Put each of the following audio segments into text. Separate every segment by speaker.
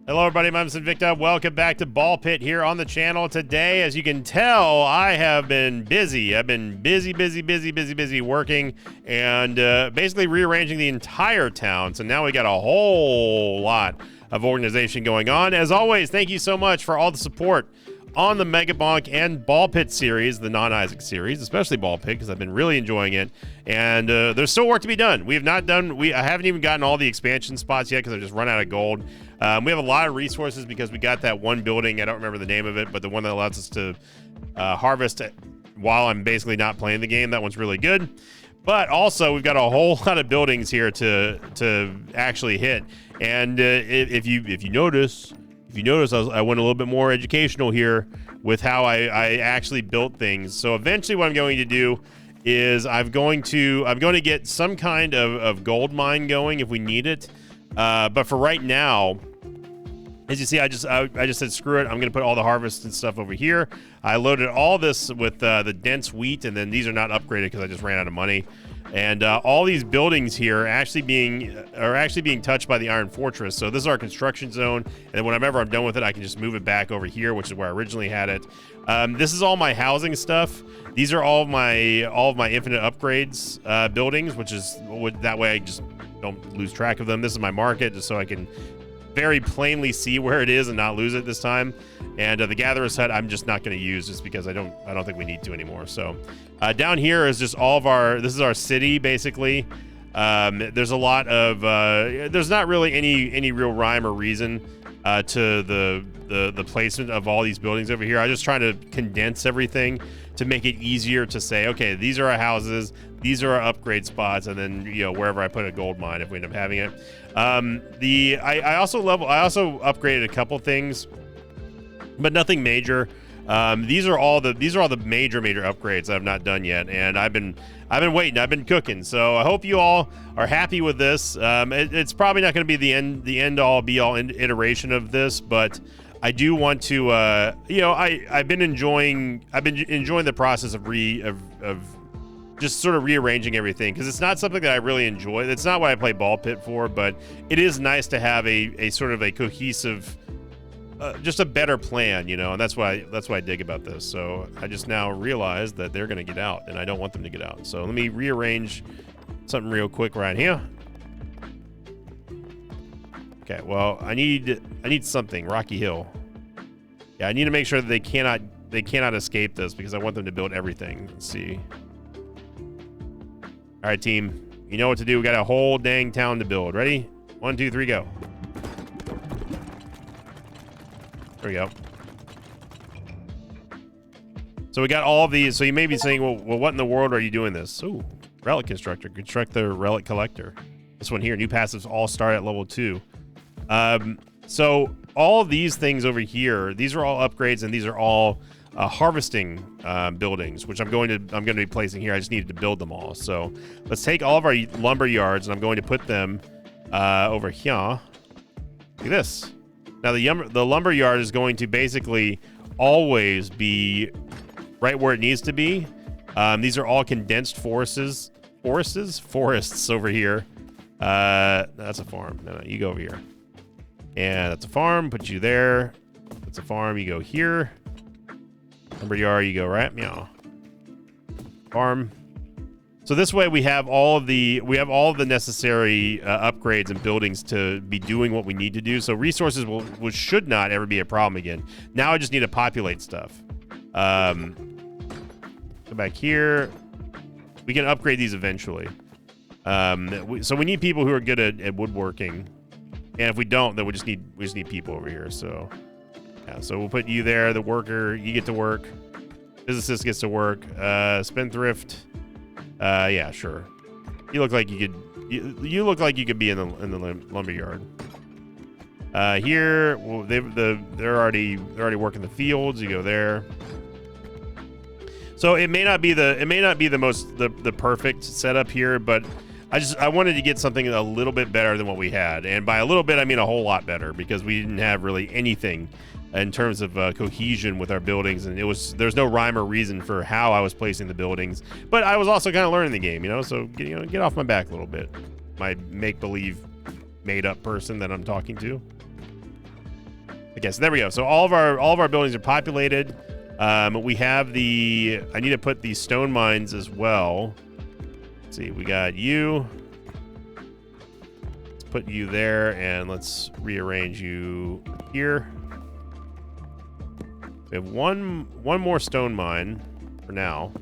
Speaker 1: Hello everybody, I'm Invicta. Welcome back to Ball Pit here on the channel. Today, as you can tell, I have been busy. I've been busy working and basically rearranging the entire town. So now we got a whole lot of organization going on. As always, thank you so much for all the support on the Mega Bonk and Ball Pit series, the non-Isaac series, especially Ball Pit, because I've been really enjoying it. And there's still work to be done. We have not done, I haven't even gotten all the expansion spots yet because I've just run out of gold. We have a lot of resources because we got that one building, I don't remember the name of it, but the one that allows us to harvest while I'm basically not playing the game. That one's really good. But also, we've got a whole lot of buildings here to actually hit. And if you notice, I went a little bit more educational here with how I actually built things. So eventually what I'm going to do is I'm going to get some kind of gold mine going if we need it. But for right now, as you see, I just said, screw it. I'm going to put all the harvest and stuff over here. I loaded all this with the dense wheat, and then these are not upgraded because I just ran out of money. And all these buildings here are actually being touched by the Iron Fortress. So this is our construction zone, and whenever I'm done with it, I can just move it back over here, which is where I originally had it. This is all my housing stuff. These are all of my infinite upgrades buildings, that way I just don't lose track of them. This is my market, just so I can very plainly see where it is and not lose it this time. And the Gatherer's Hut I'm just not going to use just because I don't think we need to anymore. So down here is just all of this is our city basically. There's a lot of there's not really any real rhyme or reason to the placement of all these buildings over here. I just try to condense everything to make it easier to say, okay, these are our houses, these are our upgrade spots, and then wherever I put a gold mine if we end up having it. I also upgraded a couple things, but nothing major. These are all the major upgrades I've not done yet, and I've been waiting, I've been cooking. So I hope you all are happy with this. It's probably not going to be the end all be all iteration of this, but I do want to I've been enjoying the process of just sort of rearranging everything, because it's not something that I really enjoy. It's not what I play Ball Pit for, but it is nice to have a sort of a cohesive, just a better plan, and that's what I dig about this. So I just now realized that they're going to get out, and I don't want them to get out. So let me rearrange something real quick right here. Okay, well, I need something. Rocky Hill. Yeah, I need to make sure that they cannot escape this, because I want them to build everything. Let's see. All right, team. You know what to do. We got a whole dang town to build. Ready? 1, 2, 3, go. There we go. So we got all of these. So you may be saying, well, what in the world are you doing this? Ooh, relic constructor. Construct the relic collector. This one here. New passives all start at level 2. So all of these things over here, these are all upgrades, and these are all harvesting buildings, which I'm going to be placing here. I just needed to build them all. So let's take all of our lumber yards, and I'm going to put them over here. Look at this. Now the lumber yard is going to basically always be right where it needs to be. These are all condensed forests over here. That's a farm. No, you go over here. And that's a farm. Put you there. That's a farm. You go here. Lumber yard. You go right. Meow. Farm. So this way we have all of the necessary upgrades and buildings to be doing what we need to do. So resources should not ever be a problem again. Now I just need to populate stuff. Go back here. We can upgrade these eventually. So we need people who are good at woodworking, and if we don't, then we just need people over here. So yeah, so we'll put you there, the worker. You get to work. Physicist gets to work. Spendthrift. Yeah, sure. You look like you could be in the lumber yard. Here, well, they're already working the fields. You go there. So it may not be the perfect setup here, but I wanted to get something a little bit better than what we had, and by a little bit I mean a whole lot better, because we didn't have really anything in terms of cohesion with our buildings, and there's no rhyme or reason for how I was placing the buildings. But I was also kind of learning the game, so get off my back a little bit, my make-believe made-up person that I'm talking to. Okay, so there we go. So all of our buildings are populated. We have the. I need to put the stone mines as well. Let's see, we got you. Let's put you there, and let's rearrange you here. We have one more stone mine for now.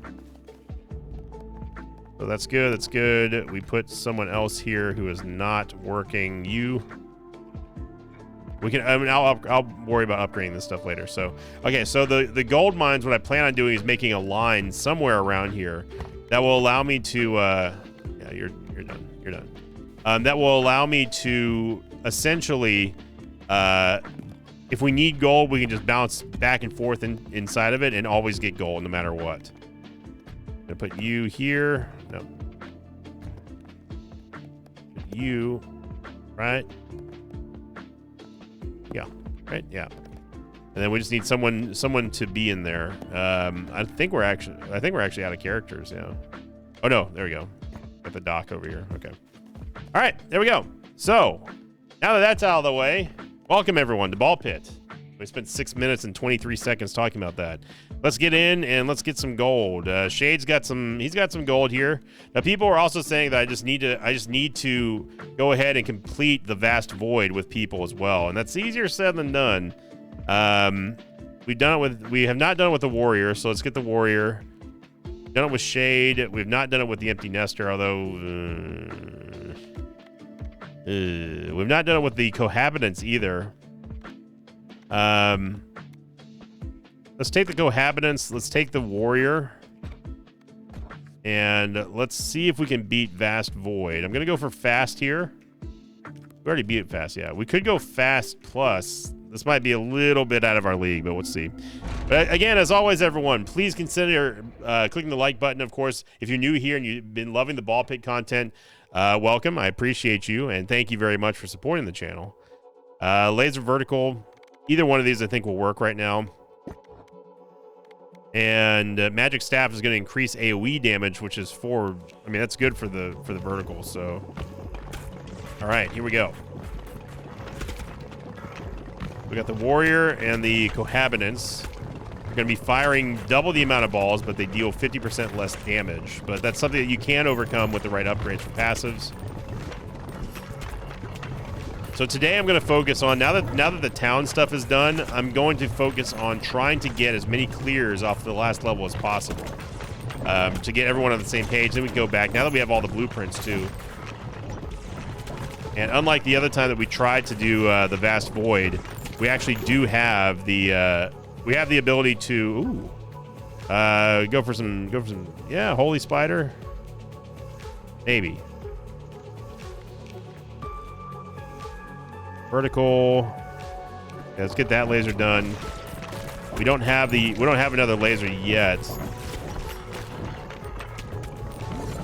Speaker 1: So that's good. That's good. We put someone else here who is not working. You. We can. I mean, I'll worry about upgrading this stuff later. So, okay. So the gold mines. What I plan on doing is making a line somewhere around here that will allow me to. Yeah, you're done. You're done. That will allow me to essentially, if we need gold, we can just bounce back and forth inside of it and always get gold no matter what. I'm gonna put you here. No. Put you, right? Yeah. Right. Yeah. And then we just need someone to be in there. I think we're actually out of characters. Yeah. Oh no, there we go. Got the dock over here. Okay. All right, there we go. So now that that's out of the way, welcome everyone to Ball Pit. We spent 6 minutes and 23 seconds talking about that. Let's get in and let's get some gold. Shade's got some. He's got some gold here. Now people are also saying that I just need to go ahead and complete the Vast Void with people as well, and that's easier said than done. We have not done it with the Warrior, so let's get the Warrior. We've done it with Shade. We've not done it with the Empty Nester, although we've not done it with the Cohabitants either. Let's take the Cohabitants. Let's take the Warrior. And let's see if we can beat Vast Void. I'm going to go for Fast here. We already beat it Fast, yeah. We could go Fast Plus. This might be a little bit out of our league, but let's see. But again, as always, everyone, please consider clicking the like button, of course. If you're new here and you've been loving the Ball Pit content, welcome. I appreciate you, and thank you very much for supporting the channel. Laser Vertical. Either one of these I think will work right now. And Magic Staff is going to increase AoE damage, which is that's good for the vertical. So, all right, here we go. We got the Warrior and the Cohabitants. We're going to be firing double the amount of balls, but they deal 50% less damage. But that's something that you can overcome with the right upgrades for passives. So today I'm going to focus on, now that the town stuff is done, I'm going to focus on trying to get as many clears off the last level as possible. To get everyone on the same page. Then we can go back, now that we have all the blueprints too. And unlike the other time that we tried to do the Vast Void, we actually do have the ability to go for some yeah, Holy Spider. Maybe. Vertical. Yeah, let's get that laser done. We don't have another laser yet.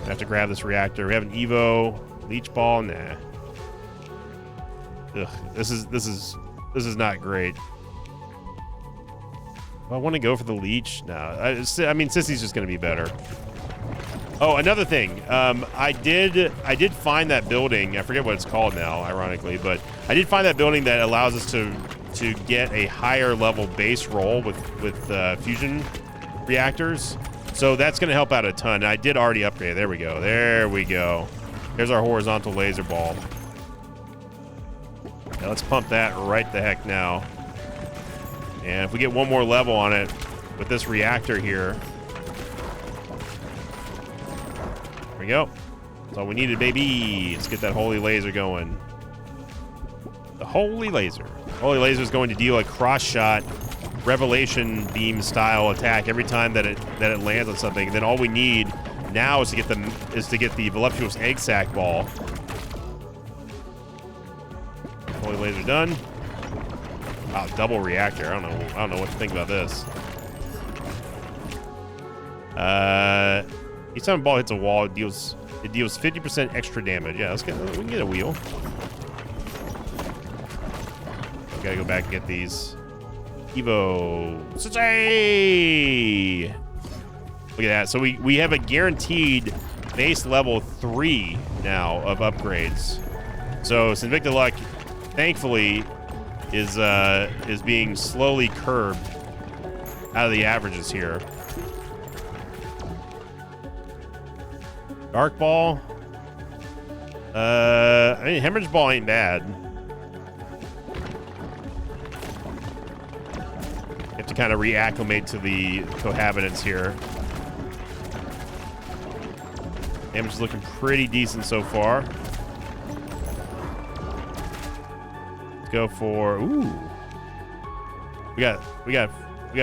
Speaker 1: I have to grab this reactor. We have an Evo Leech Ball. Nah. Ugh, this is not great. I want to go for the leech. No, I mean Sissy's just going to be better. Oh, another thing. I did find that building. I forget what it's called now, ironically, but I did find that building that allows us to get a higher level base roll with fusion reactors. So that's going to help out a ton. I did already upgrade. There we go. There we go. Here's our horizontal laser ball. Now let's pump that right the heck now. And if we get one more level on it with this reactor here. There we go. That's all we needed, baby. Let's get that holy laser going. The holy laser. Holy laser is going to deal a cross-shot revelation beam style attack every time that it lands on something. And then all we need now is to get the voluptuous egg sac ball. Holy laser done. Wow, double reactor. I don't know what to think about this. Each time a ball hits a wall, it deals 50% extra damage. Yeah, we can get a wheel. Gotta go back and get these. Evo. Sensei! Look at that. So we have a guaranteed base level 3 now of upgrades. So Sinvicta Luck, thankfully, is being slowly curbed out of the averages here. Dark ball. I mean, hemorrhage ball ain't bad. You have to kind of reacclimate to the cohabitants here. Damage is looking pretty decent so far. Let's go for we got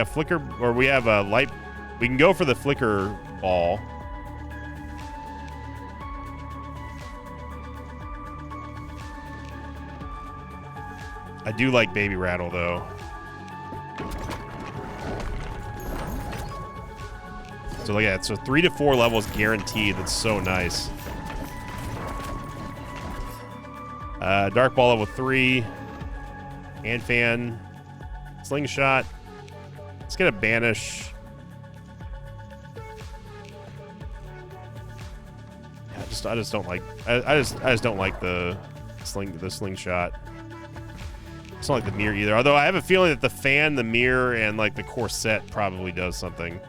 Speaker 1: flicker, or we have a light. We can go for the flicker ball. I do like Baby Rattle though. So look at that. So 3 to 4 levels guaranteed. That's so nice. Dark ball level 3. Hand fan. Slingshot. Let's get a banish. I just don't like. I just don't like the slingshot. It's not like the mirror either. Although I have a feeling that the fan, the mirror, and like the corset probably does something.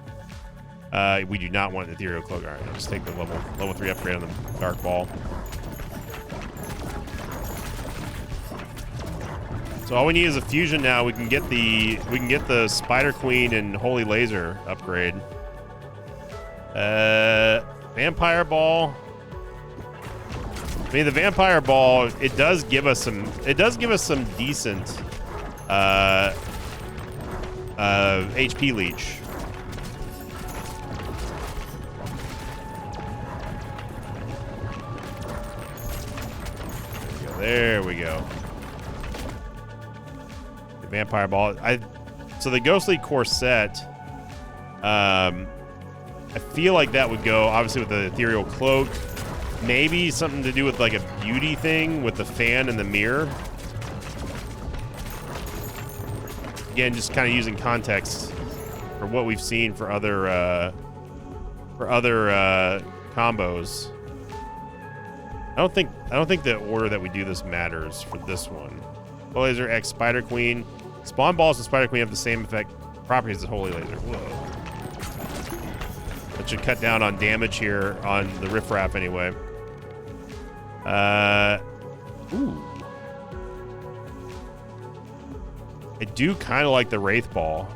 Speaker 1: We do not want Ethereal Cloak. All right, let's take the level 3 upgrade on the Dark Ball. So all we need is a fusion now. We can get the Spider Queen and Holy Laser upgrade. Vampire Ball. I mean, the Vampire Ball, it does give us some decent HP leech. There we go. The Vampire Ball. So the Ghostly Corset, I feel like that would go obviously with the Ethereal Cloak. Maybe something to do with like a beauty thing with the fan and the mirror. Again, just kind of using context for what we've seen for other combos. I don't think the order that we do this matters for this one. Holy Laser X Spider Queen. Spawn Balls and Spider Queen have the same effect properties as Holy Laser. Whoa. That should cut down on damage here on the Riffraff anyway. Ooh. I do kind of like the Wraith Ball.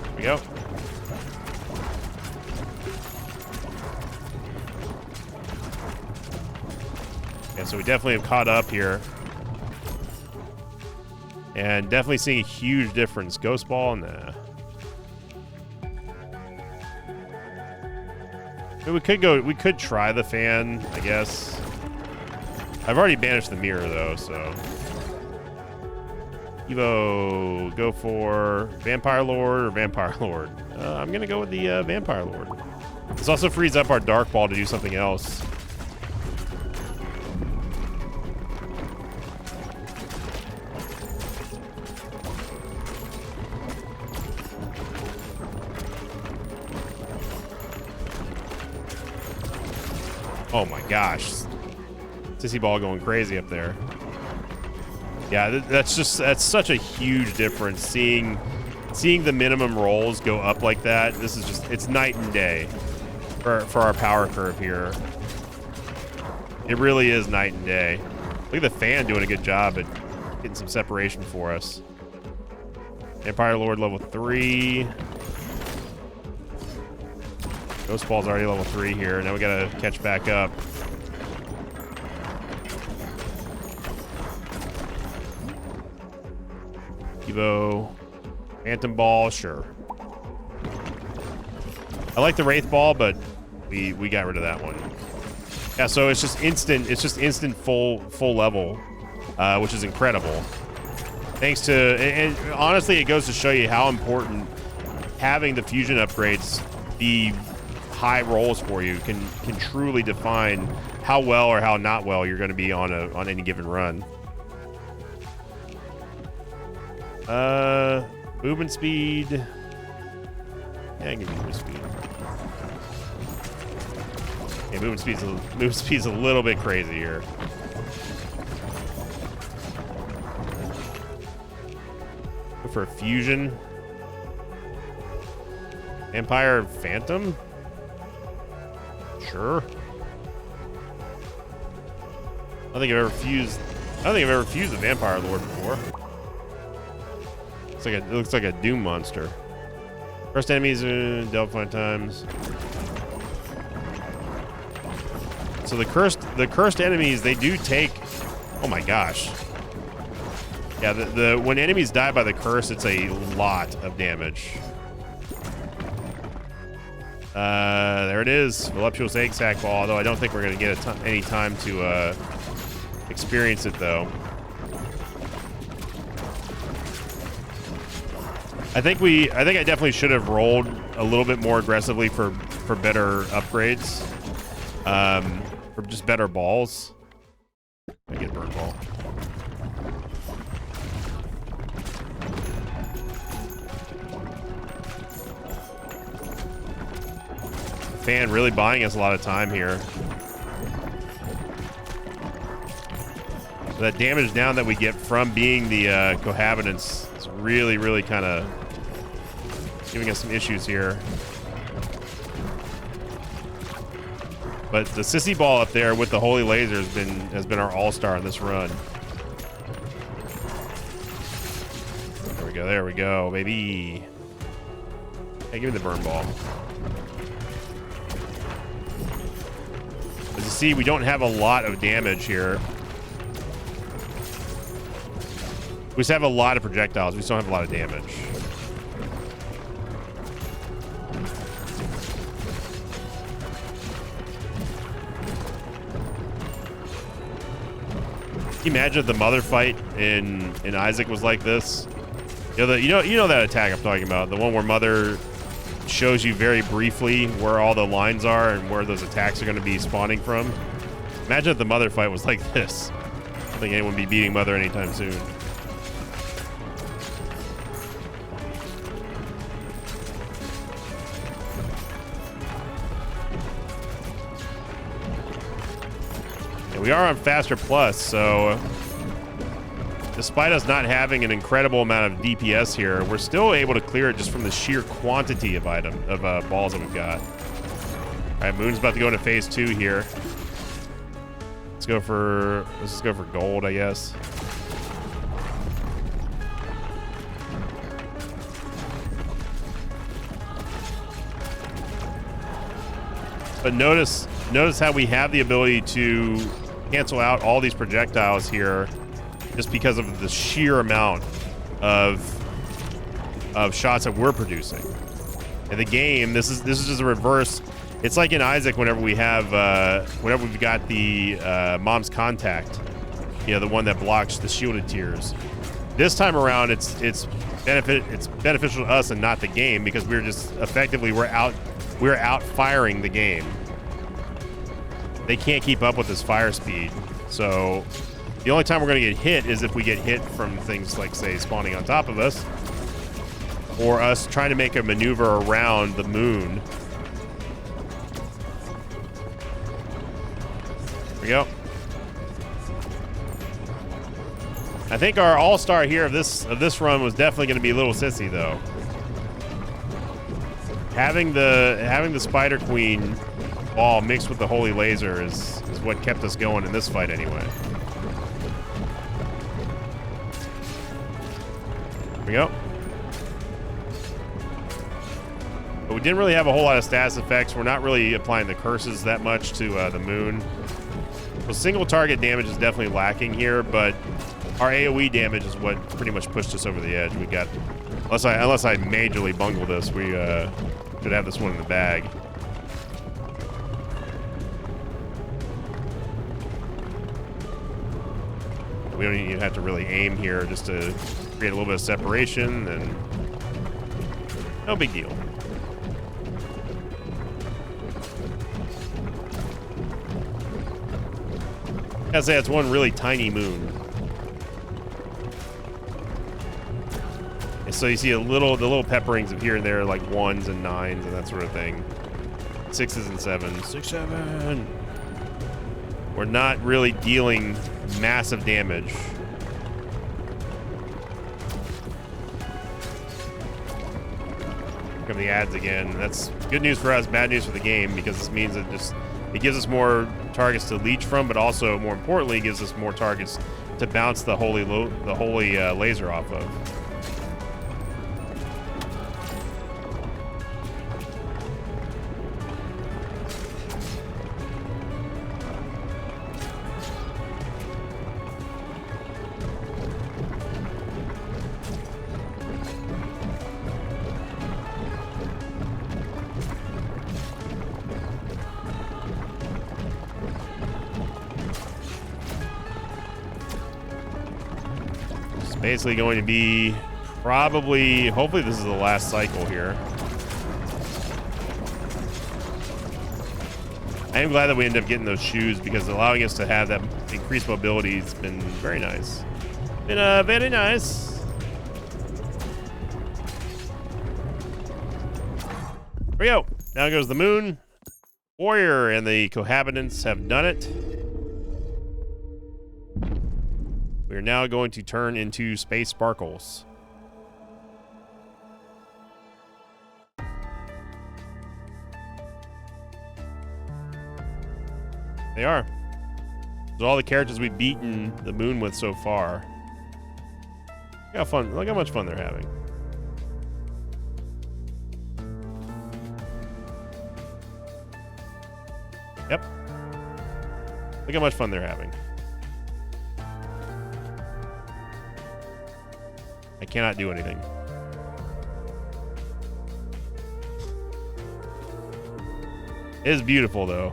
Speaker 1: Here we go. Yeah, so we definitely have caught up here. And definitely seeing a huge difference. Ghost Ball, nah. I mean, we could try the fan, I guess. I've already banished the mirror though, so. Evo, go for Vampire Lord or Vampire Lord? I'm gonna go with the Vampire Lord. This also frees up our Dark Ball to do something else. Oh my gosh. Sissy Ball going crazy up there. Yeah, that's such a huge difference. Seeing the minimum rolls go up like that, this is just, it's night and day for our power curve here. It really is night and day. Look at the fan doing a good job at getting some separation for us. Vampire Lord level 3. Ghost Ball's already level 3 here. Now we gotta catch back up. Evo. Phantom Ball, sure. I like the Wraith Ball, but we got rid of that one. Yeah, so it's just instant full level, which is incredible. Thanks to, and honestly, it goes to show you how important having the fusion upgrades be high rolls for you can truly define how well or how not well you're going to be on any given run. Movement speed. Yeah, give me movement speed. Yeah, movement speed's a little bit crazy here. for a fusion. Vampire Phantom? Sure. I don't think I've ever fused a Vampire Lord before. It looks like a Doom monster. First enemies dealt 5 times. So the cursed enemies, they do take. Oh my gosh. Yeah, when enemies die by the curse, it's a lot of damage. There it is, Voluptuous Egg Sac Ball. Although I don't think we're gonna get any time to experience it though. I think I definitely should have rolled a little bit more aggressively for better upgrades, for just better balls. I get burn ball. Fan really buying us a lot of time here. So that damage down that we get from being the cohabitants is really kind of giving us some issues here. But the sissy ball up there with the holy laser has been our all-star in this run. There we go, baby. Hey, give me the burn ball. As you see, we don't have a lot of damage here. We just have a lot of projectiles. We just don't have a lot of damage. Can you imagine if the mother fight in Isaac was like this? You know that attack I'm talking about, the one where Mother shows you very briefly where all the lines are and where those attacks are going to be spawning from. Imagine if the Mother fight was like this. I don't think anyone would be beating Mother anytime soon. We are on Faster Plus, so despite us not having an incredible amount of DPS here, we're still able to clear it just from the sheer quantity of balls that we've got. All right, Moon's about to go into phase 2 here. Let's just go for gold, I guess. But notice how we have the ability to cancel out all these projectiles here just because of the sheer amount of shots that we're producing. In the game, this is just a reverse. It's like in Isaac whenever we've got the Mom's Contact, you know, the one that blocks the shielded tiers. This time around, it's beneficial to us and not the game, because we're out firing the game. They can't keep up with this fire speed. So the only time we're going to get hit is if we get hit from things like, say, spawning on top of us, or us trying to make a maneuver around the moon. There we go. I think our all-star here of this run was definitely going to be a little sissy, though. Having the Spider Queen ball mixed with the holy laser is what kept us going in this fight anyway. There we go. But we didn't really have a whole lot of status effects. We're not really applying the curses that much to the moon. So single target damage is definitely lacking here, but our AoE damage is what pretty much pushed us over the edge. We got, unless I majorly bungle this, we should have this one in the bag. We don't even have to really aim here, just to create a little bit of separation, and no big deal. I'd say it's one really tiny moon. And so you see the little pepperings of here and there, like 1s and 9s and that sort of thing. 6s and 7s. 6, 7. We're not really dealing massive damage. of the ads again. That's good news for us, bad news for the game, because this means it gives us more targets to leech from, but also, more importantly, gives us more targets to bounce the holy laser off of. Basically going to be hopefully this is the last cycle here. I am glad that we end up getting those shoes, because allowing us to have that increased mobility has been very nice. Been very nice. Here we go. Down goes the moon. Warrior and the cohabitants have done it. We are now going to turn into space sparkles. They are. So all the characters we've beaten the moon with so far. Look how fun! Look how much fun they're having. Yep. Look how much fun they're having. I cannot do anything. It is beautiful, though.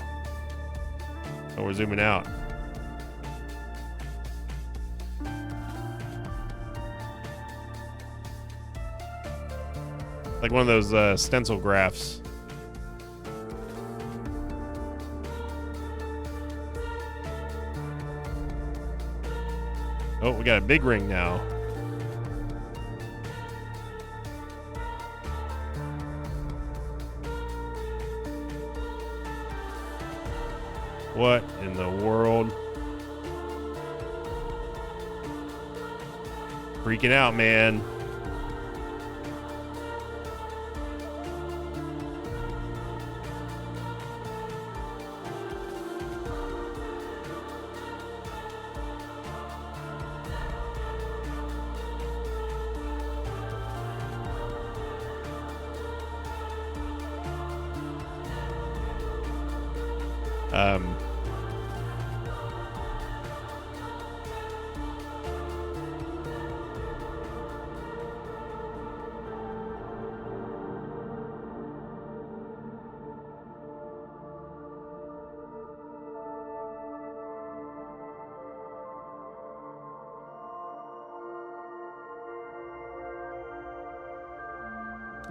Speaker 1: Oh, we're zooming out. Like one of those stencil graphs. Oh, we got a big ring now. What in the world? Freaking out, man.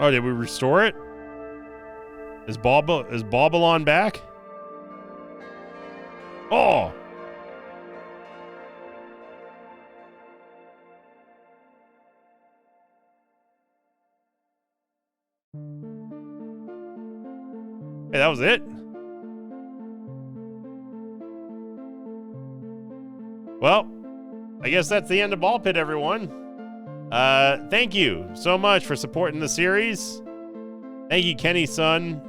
Speaker 1: Oh, did we restore it? Is Babylon back? Oh! Hey, that was it? Well, I guess that's the end of Ball Pit, everyone. Thank you so much for supporting the series. Thank you, Kenny Sun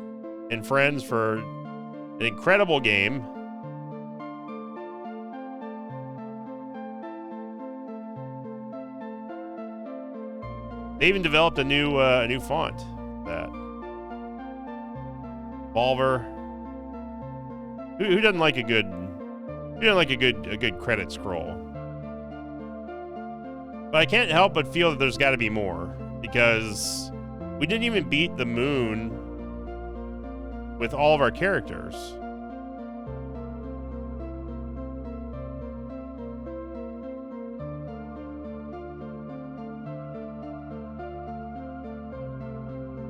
Speaker 1: and friends, for an incredible game. They even developed a new font. That Volver. Who doesn't like a good credit scroll? But I can't help but feel that there's got to be more, because we didn't even beat the moon with all of our characters.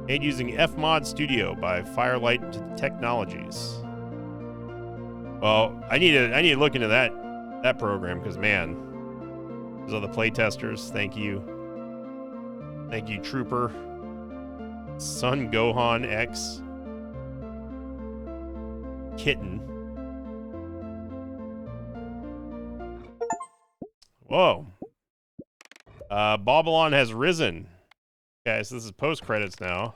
Speaker 1: Made using Fmod Studio by Firelight Technologies. Well, I need to look into that program, because man, those are the playtesters. Thank you, Trooper, Sun Gohan X, Kitten. Whoa. Babylon has risen. Okay, so this is post credits now.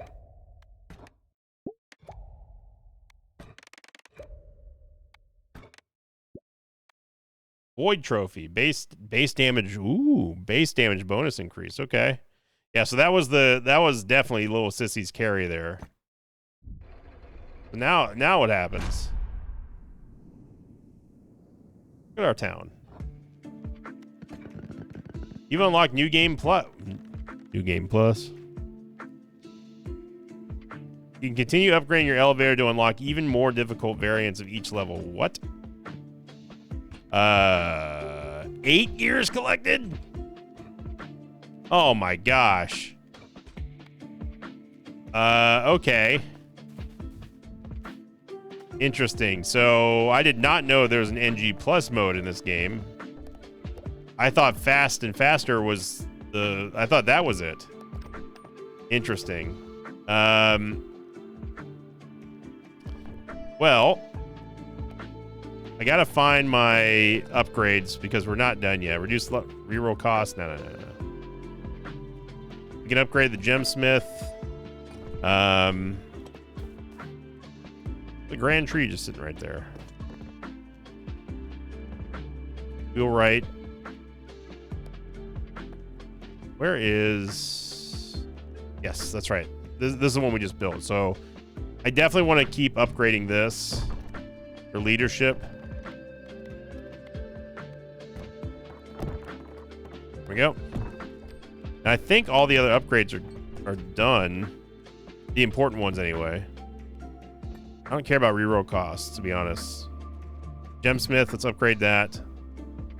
Speaker 1: Void trophy, base damage. Ooh, base damage bonus increase. Okay. Yeah, so that was definitely Little Sissy's carry there. Now what happens? Look at our town. You've unlocked New Game Plus. New Game Plus. You can continue upgrading your elevator to unlock even more difficult variants of each level. What? 8 gears collected? Oh my gosh. Okay. Interesting. So I did not know there was an NG Plus mode in this game. I thought Fast and Faster was I thought that was it. Interesting. Well, I gotta find my upgrades because we're not done yet. Reduce reroll cost. No. We can upgrade the Gemsmith. The Grand Tree just sitting right there. Wheel right. Where is... Yes, that's right. This is the one we just built. So I definitely want to keep upgrading this for leadership. There we go. And I think all the other upgrades are done. The important ones anyway. I don't care about reroll costs, to be honest. Gemsmith, let's upgrade that.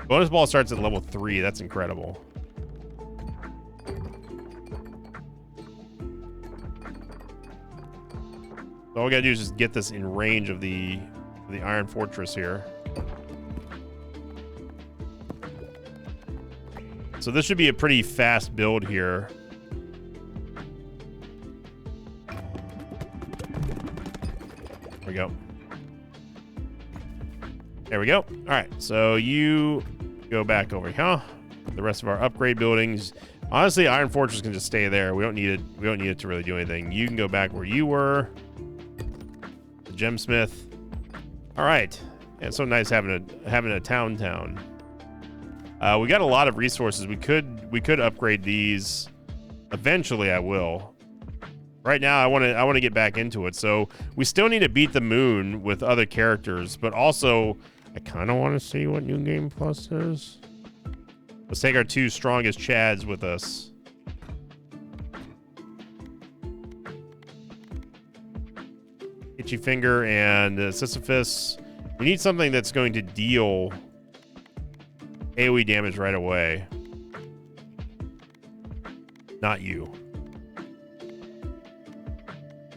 Speaker 1: Bonus ball starts at level 3. That's incredible. So all we gotta do is just get this in range of the Iron Fortress here. So this should be a pretty fast build here. There we go. There we go. All right, so you go back over here. The rest of our upgrade buildings. Honestly, Iron Fortress can just stay there. We don't need it. We don't need it to really do anything. You can go back where you were. The Gemsmith. All right. Yeah, it's so nice having a town. We got a lot of resources. We could upgrade these. Eventually, I will. Right now, I want to get back into it. So we still need to beat the moon with other characters, but also I kind of want to see what New Game Plus is. Let's take our 2 strongest Chads with us. Itchy Finger and Sisyphus. We need something that's going to deal AoE damage right away. Not you.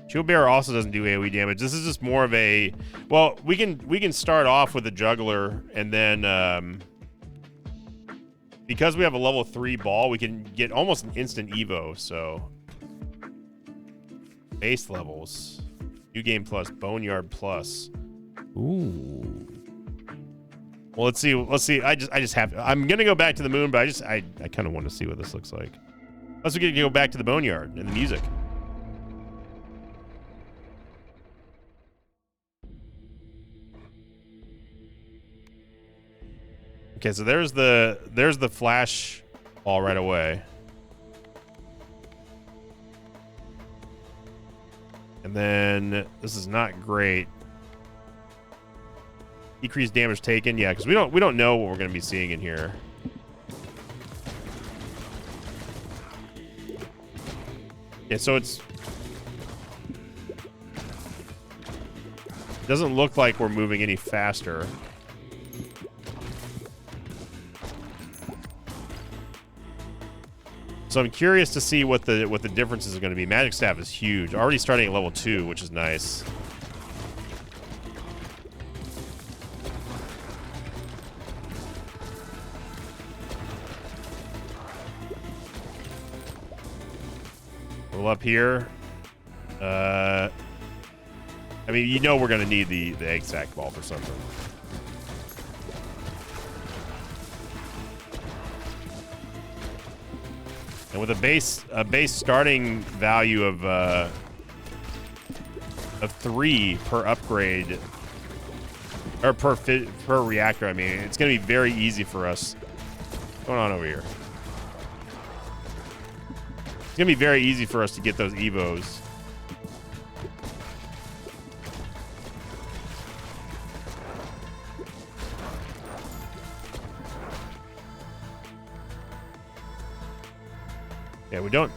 Speaker 1: Shield Bearer also doesn't do AoE damage. This is just more of a... Well, we can start off with the Juggler, and then... because we have a level 3 ball, we can get almost an instant Evo, so... Base levels. New Game Plus. Boneyard Plus. Ooh. Well, let's see. I just have... I'm going to go back to the moon, but I kind of want to see what this looks like. Plus, we get to go back to the Boneyard and the music. Okay, so there's the flash ball right away. And then this is not great. Decreased damage taken, yeah, because we don't know what we're gonna be seeing in here. Yeah, so it doesn't look like we're moving any faster. So I'm curious to see what the differences are going to be. Magic Staff is huge. Already starting at level 2, which is nice. Roll up here. I mean, you know we're going to need the egg sack ball for something. And with a base starting value of 3 per upgrade, Or per reactor, I mean. It's going to be very easy for us. What's going on over here? It's going to be very easy for us to get those Evos. Yeah, we don't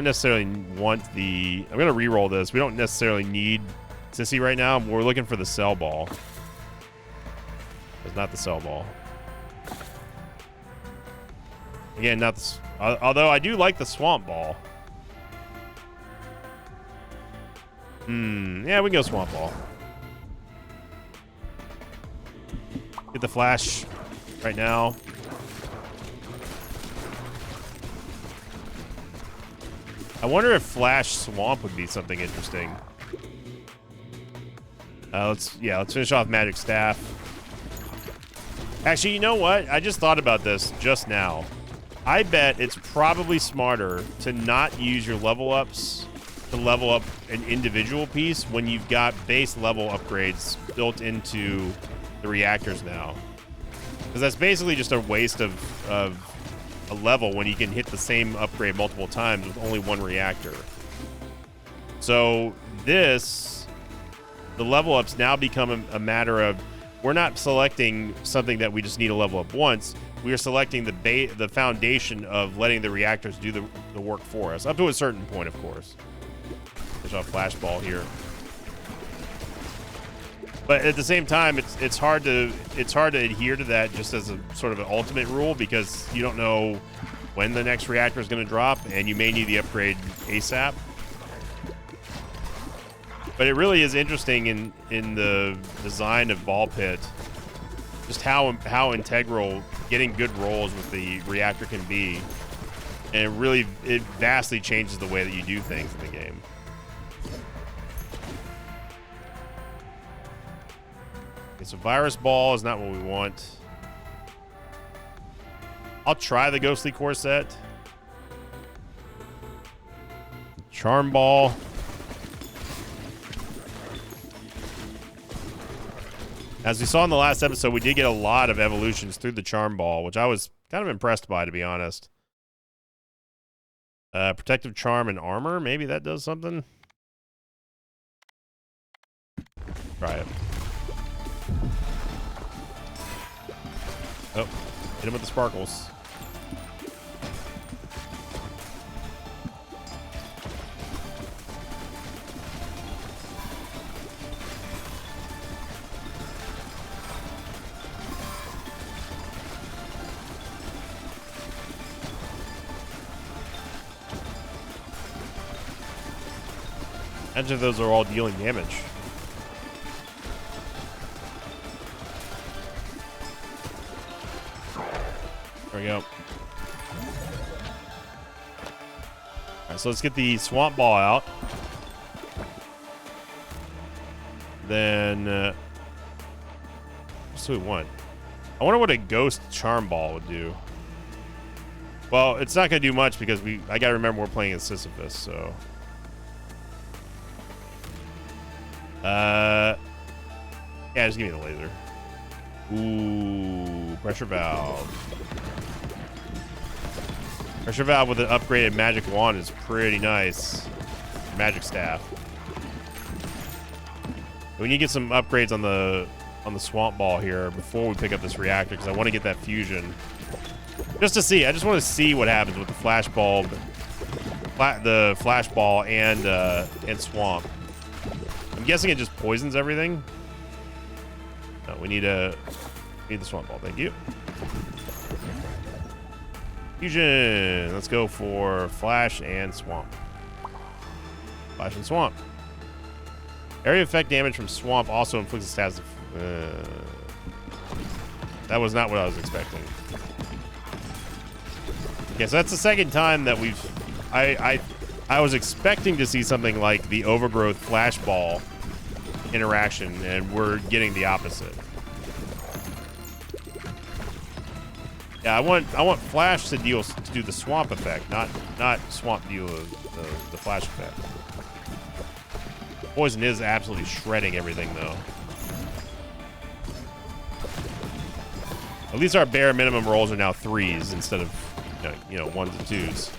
Speaker 1: necessarily want the... I'm going to re-roll this. We don't necessarily need Sissy right now. We're looking for the Cell Ball. It's not the Cell Ball. Again, not the... Although I do like the Swamp Ball. Yeah, we can go Swamp Ball. Get the Flash right now. I wonder if Flash Swamp would be something interesting. Let's finish off Magic Staff. Actually, you know what? I just thought about this just now. I bet it's probably smarter to not use your level ups to level up an individual piece when you've got base level upgrades built into the reactors now. Because that's basically just a waste of a level when you can hit the same upgrade multiple times with only one reactor. So the level ups now become a matter of, we're not selecting something that we just need to level up once. We are selecting the foundation of letting the reactors do the work for us, up to a certain point, of course. There's a Flash Ball here. But at the same time, it's hard to adhere to that just as a sort of an ultimate rule, because you don't know when the next reactor is going to drop, and you may need the upgrade ASAP. But it really is interesting in the design of Ball Pit, just how integral getting good rolls with the reactor can be, and it vastly changes the way that you do things in the game. Okay, so Virus Ball is not what we want. I'll try the Ghostly Core set. Charm Ball. As we saw in the last episode, we did get a lot of evolutions through the Charm Ball, which I was kind of impressed by, to be honest. Protective Charm and Armor, maybe that does something. Try it. Oh, hit him with the sparkles. Imagine those are all dealing damage. There we go. Alright, so let's get the Swamp Ball out. Then, what's we want? I wonder what a Ghost Charm Ball would do. Well, it's not going to do much because I got to remember we're playing as Sisyphus, so. Yeah, just give me the laser. Ooh, Pressure Valve. Pressure Valve with an upgraded Magic Wand is pretty nice. Magic Staff. We need to get some upgrades on the Swamp Ball here before we pick up this reactor, because I want to get that fusion. Just to see. I just want to see what happens with the Flash Bulb, the Flash Ball, and Swamp. I'm guessing it just poisons everything. No, we need the Swamp Ball. Thank you. Fusion. Let's go for Flash and Swamp. Flash and Swamp. Area effect damage from Swamp also inflicts a status. That was not what I was expecting. Okay, so that's the second time that we've. I was expecting to see something like the Overgrowth Flash Ball interaction, and we're getting the opposite. Yeah, I want Flash to do the Swamp effect, not Swamp deal the Flash effect. Poison is absolutely shredding everything, though. At least our bare minimum rolls are now 3s instead of, 1s and 2s.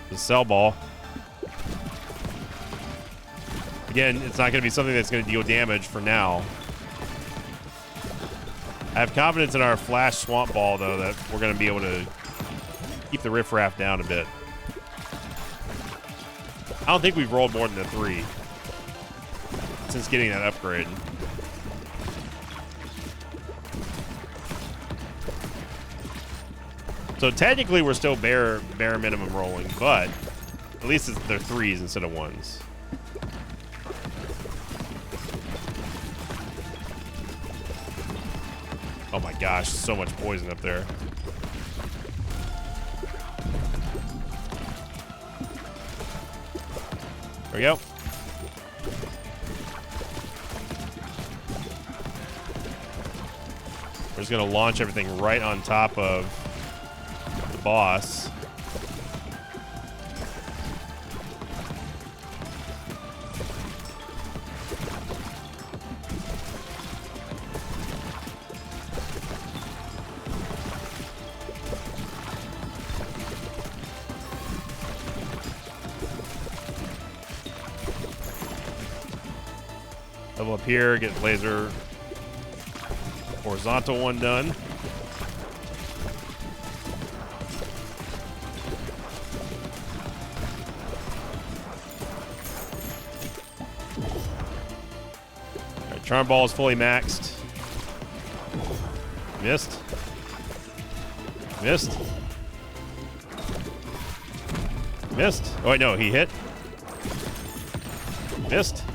Speaker 1: The cell ball. Again, it's not going to be something that's going to deal damage for now. I have confidence in our flash swamp ball, though, that we're going to be able to keep the riffraff down a bit. I don't think we've rolled more than a 3 since getting that upgrade. So technically we're still bare minimum rolling, but at least they're 3s instead of 1s. Oh my gosh, so much poison up there. There we go. We're just gonna launch everything right on top of the boss. Level up here, get laser horizontal one done. Alright, charm ball is fully maxed. Missed. Missed. Missed. Oh wait, no, he hit. Missed.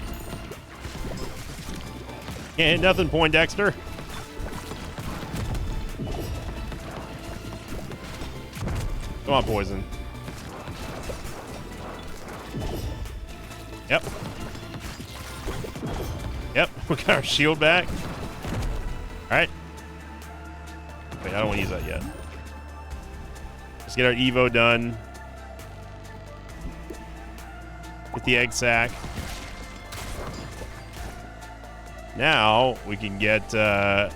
Speaker 1: Can't hit nothing, Poindexter. Come on, poison. Yep. Yep, we got our shield back. Alright. Wait, I don't want to use that yet. Let's get our Evo done. Get the egg sac. Now we can get oh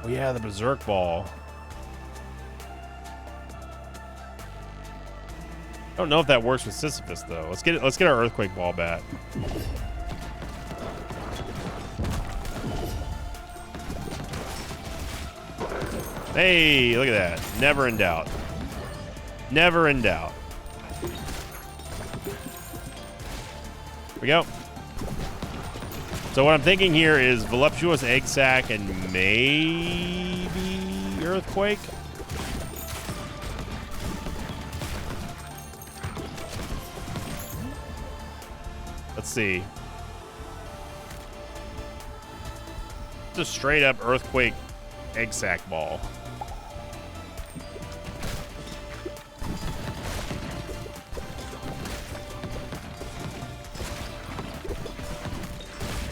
Speaker 1: yeah, the berserk ball. I don't know if that works with Sisyphus though. Let's get our earthquake ball back. Hey, look at that. Never in doubt. Never in doubt. Here we go. So what I'm thinking here is voluptuous egg sac and maybe earthquake. Let's see. It's a straight up earthquake egg sac ball.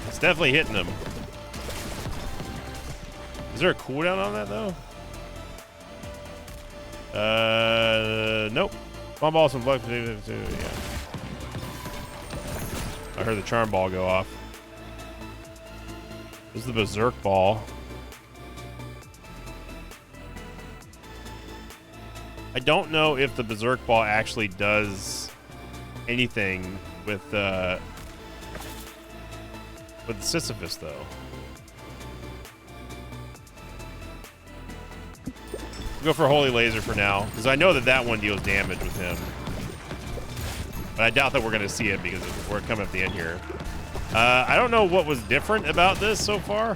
Speaker 1: It's definitely hitting them. Is there a cooldown on that though? Nope. Bomb balls and blood. Yeah. I heard the charm ball go off. This is the berserk ball. I don't know if the berserk ball actually does anything with Sisyphus though. We'll go for Holy Laser for now, because I know that that one deals damage with him. But I doubt that we're going to see it because we're coming up the end here. I don't know what was different about this so far.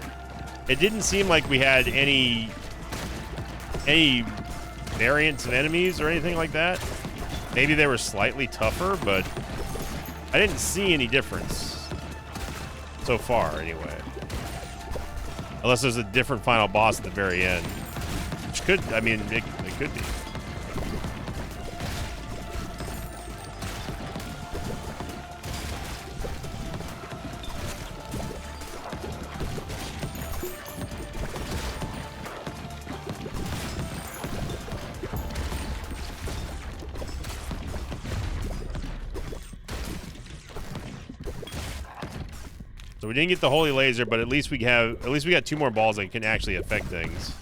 Speaker 1: It didn't seem like we had any variants of enemies or anything like that. Maybe they were slightly tougher, but I didn't see any difference so far anyway. Unless there's a different final boss at the very end. Which could, I mean, it could be. So we didn't get the holy laser, but at least we got 2 more balls that can actually affect things.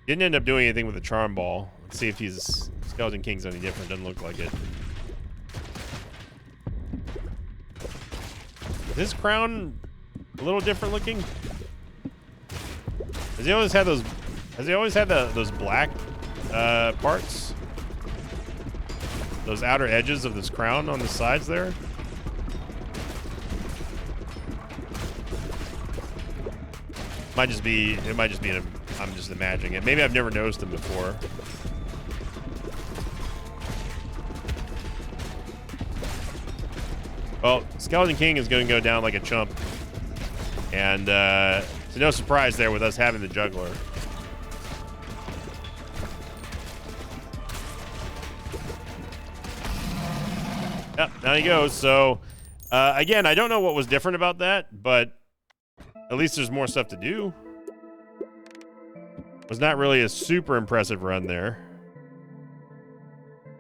Speaker 1: Didn't end up doing anything with the charm ball. Let's see if he's Skeleton King's any different. Doesn't look like it. Is his crown a little different looking? Has he always had those? Has he always had those black parts? Those outer edges of this crown on the sides there? It might just be I'm just imagining it. Maybe I've never noticed him before. Well, Skeleton King is going to go down like a chump. And it's no surprise there with us having the juggler. Yep, down he goes. So, again, I don't know what was different about that, but at least there's more stuff to do. Was not really a super impressive run there.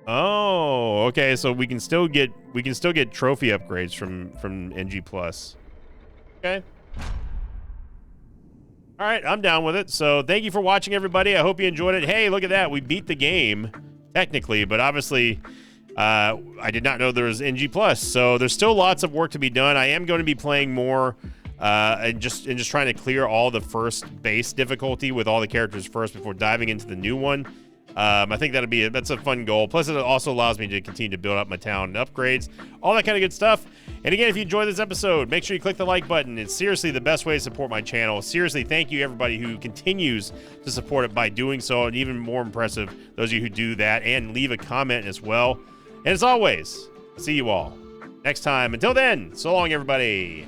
Speaker 1: Oh, okay. So we can still get trophy upgrades from NG Plus. Okay. All right, I'm down with it. So thank you for watching, everybody. I hope you enjoyed it. Hey, look at that. We beat the game technically, but obviously I did not know there was NG Plus. So there's still lots of work to be done. I am going to be playing more and just trying to clear all the first base difficulty with all the characters first before diving into the new one. I think that's a fun goal. Plus, it also allows me to continue to build up my town and upgrades, all that kind of good stuff. And again, if you enjoyed this episode, make sure you click the like button. It's seriously the best way to support my channel. Seriously, thank you everybody who continues to support it by doing so, and even more impressive, those of you who do that and leave a comment as well. And as always, see you all next time. Until then, so long, everybody.